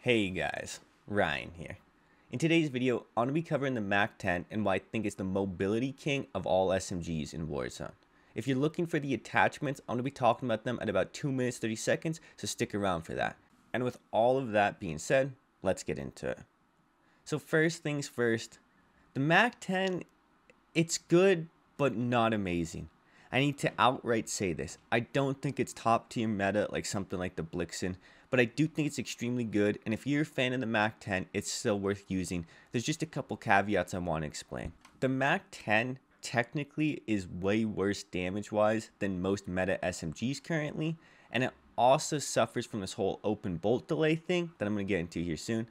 Hey guys, Ryan here. In today's video, I'm going to be covering the MAC-10 and why I think it's the mobility king of all SMGs in Warzone. If you're looking for the attachments, I'm going to be talking about them at about 2 minutes 30 seconds, so stick around for that. And with all of that being said, let's get into it. So first things first, the MAC-10, it's good, but not amazing. I need to outright say this. I don't think it's top tier meta like something like the Blixen, but I do think it's extremely good, and if you're a fan of the MAC-10, it's still worth using. There's just a couple caveats I want to explain. The MAC-10 technically is way worse damage-wise than most meta SMGs currently, and it also suffers from this whole open bolt delay thing that I'm going to get into here soon,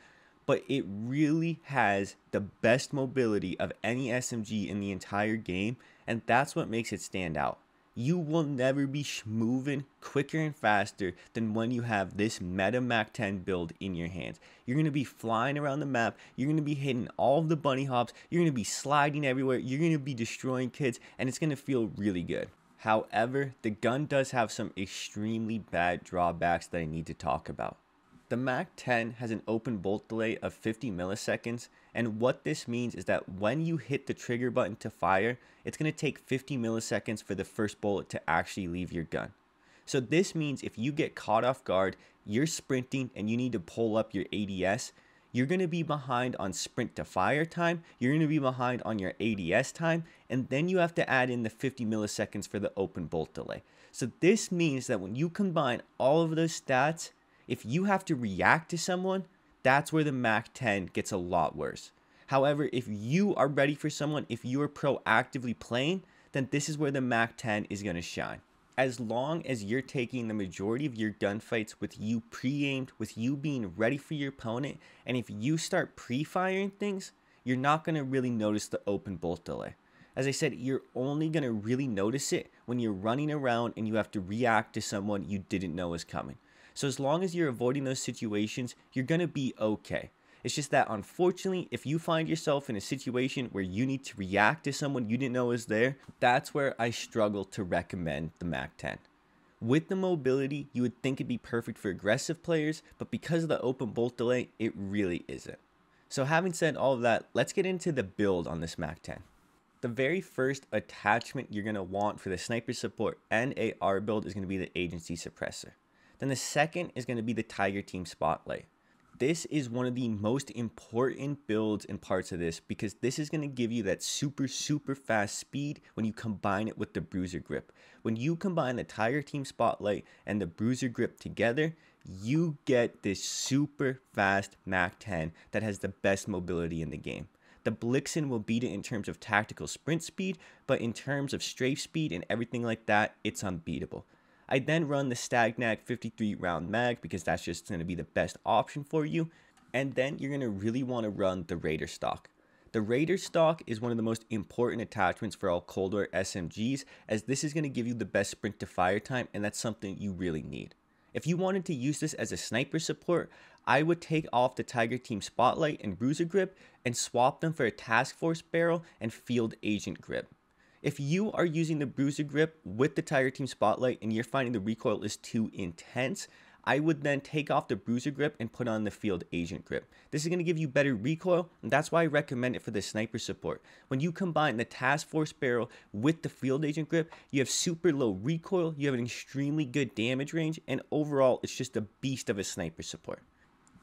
but it really has the best mobility of any SMG in the entire game, and that's what makes it stand out. You will never be moving quicker and faster than when you have this meta MAC-10 build in your hands. You're going to be flying around the map, you're going to be hitting all of the bunny hops, you're going to be sliding everywhere, you're going to be destroying kids, and it's going to feel really good. However, the gun does have some extremely bad drawbacks that I need to talk about. The MAC-10 has an open bolt delay of 50 milliseconds, and what this means is that when you hit the trigger button to fire, it's going to take 50 milliseconds for the first bullet to actually leave your gun. So this means if you get caught off guard, you're sprinting and you need to pull up your ADS, you're going to be behind on sprint to fire time, you're going to be behind on your ADS time, and then you have to add in the 50 milliseconds for the open bolt delay. So this means that when you combine all of those stats, if you have to react to someone, that's where the MAC-10 gets a lot worse. However, if you are ready for someone, if you are proactively playing, then this is where the MAC-10 is going to shine. As long as you're taking the majority of your gunfights with you pre-aimed, with you being ready for your opponent, and if you start pre-firing things, you're not going to really notice the open bolt delay. As I said, you're only going to really notice it when you're running around and you have to react to someone you didn't know was coming. So as long as you're avoiding those situations, you're going to be okay. It's just that unfortunately, if you find yourself in a situation where you need to react to someone you didn't know was there, that's where I struggle to recommend the MAC-10. With the mobility, you would think it'd be perfect for aggressive players, but because of the open bolt delay, it really isn't. So having said all of that, let's get into the build on this MAC-10. The very first attachment you're going to want for the sniper support and AR build is going to be the agency suppressor. Then the second is going to be the Tiger Team Spotlight. This is one of the most important builds and parts of this because this is going to give you that super fast speed when you combine it with the Bruiser Grip. When you combine the Tiger Team Spotlight and the Bruiser Grip together, you get this super fast MAC-10 that has the best mobility in the game. The Blixen will beat it in terms of tactical sprint speed, but in terms of strafe speed and everything like that, it's unbeatable. I then run the Stagnac 53 round mag because that's just going to be the best option for you. And then you're going to really want to run the Raider stock. The Raider stock is one of the most important attachments for all Cold War SMGs, as this is going to give you the best sprint to fire time, and that's something you really need. If you wanted to use this as a sniper support, I would take off the Tiger Team Spotlight and Bruiser Grip and swap them for a Task Force Barrel and Field Agent Grip. If you are using the Bruiser Grip with the Tiger Team Spotlight and you're finding the recoil is too intense, I would then take off the Bruiser Grip and put on the Field Agent Grip. This is going to give you better recoil, and that's why I recommend it for the sniper support. When you combine the Task Force Barrel with the Field Agent Grip, you have super low recoil, you have an extremely good damage range, and overall, it's just a beast of a sniper support.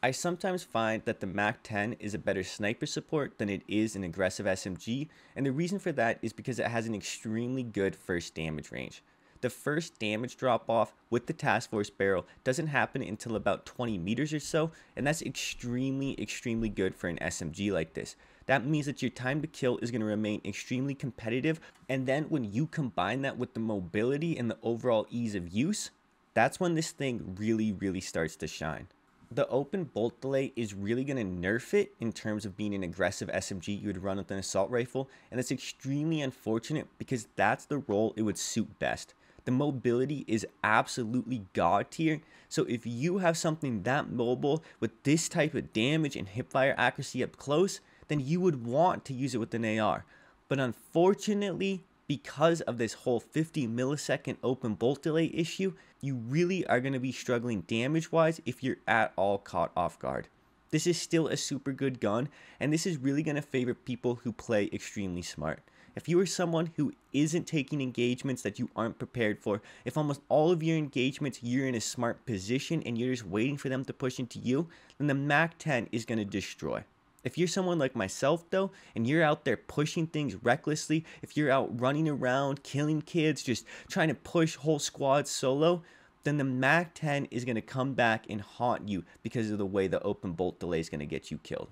I sometimes find that the MAC-10 is a better sniper support than it is an aggressive SMG, and the reason for that is because it has an extremely good first damage range. The first damage drop off with the Task Force Barrel doesn't happen until about 20 meters or so, and that's extremely good for an SMG like this. That means that your time to kill is going to remain extremely competitive, and then when you combine that with the mobility and the overall ease of use, that's when this thing really starts to shine. The open bolt delay is really going to nerf it in terms of being an aggressive SMG you would run with an assault rifle, and it's extremely unfortunate because that's the role it would suit best. The mobility is absolutely god tier, so if you have something that mobile with this type of damage and hipfire accuracy up close, then you would want to use it with an AR. But unfortunately, because of this whole 50 millisecond open bolt delay issue, you really are going to be struggling damage wise if you're at all caught off guard. This is still a super good gun, and this is really going to favor people who play extremely smart. If you are someone who isn't taking engagements that you aren't prepared for, if almost all of your engagements you're in a smart position and you're just waiting for them to push into you, then the MAC-10 is going to destroy. If you're someone like myself though, and you're out there pushing things recklessly, if you're out running around, killing kids, just trying to push whole squads solo, then the MAC-10 is going to come back and haunt you because of the way the open bolt delay is going to get you killed.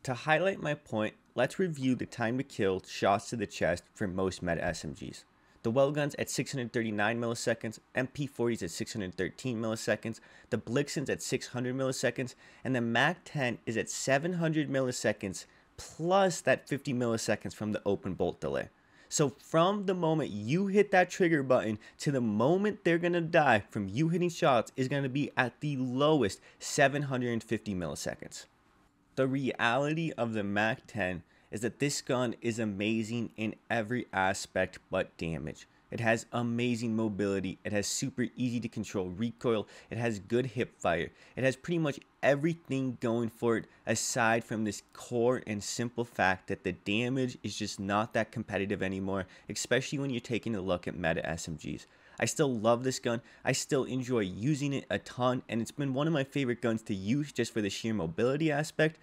To highlight my point, let's review the time to kill shots to the chest for most meta SMGs. The well guns at 639 milliseconds, MP40s at 613 milliseconds, the Blixens at 600 milliseconds, and the MAC-10 is at 700 milliseconds plus that 50 milliseconds from the open bolt delay. So from the moment you hit that trigger button to the moment they're going to die from you hitting shots is going to be at the lowest 750 milliseconds. The reality of the MAC-10 is that this gun is amazing in every aspect but damage. It has amazing mobility, it has super easy to control recoil, it has good hip fire, it has pretty much everything going for it aside from this core and simple fact that the damage is just not that competitive anymore, especially when you're taking a look at meta SMGs. I still love this gun, I still enjoy using it a ton, and it's been one of my favorite guns to use just for the sheer mobility aspect.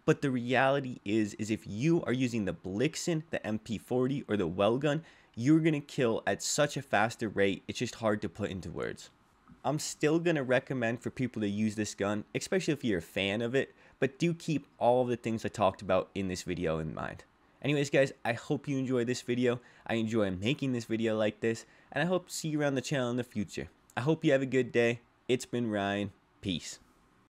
But the reality is if you are using the Blixen, the MP40, or the well gun, you're going to kill at such a faster rate, it's just hard to put into words. I'm still going to recommend for people to use this gun, especially if you're a fan of it, but do keep all of the things I talked about in this video in mind. Anyways guys, I hope you enjoyed this video. I enjoy making this video like this, and I hope to see you around the channel in the future. I hope you have a good day. It's been Ryan. Peace.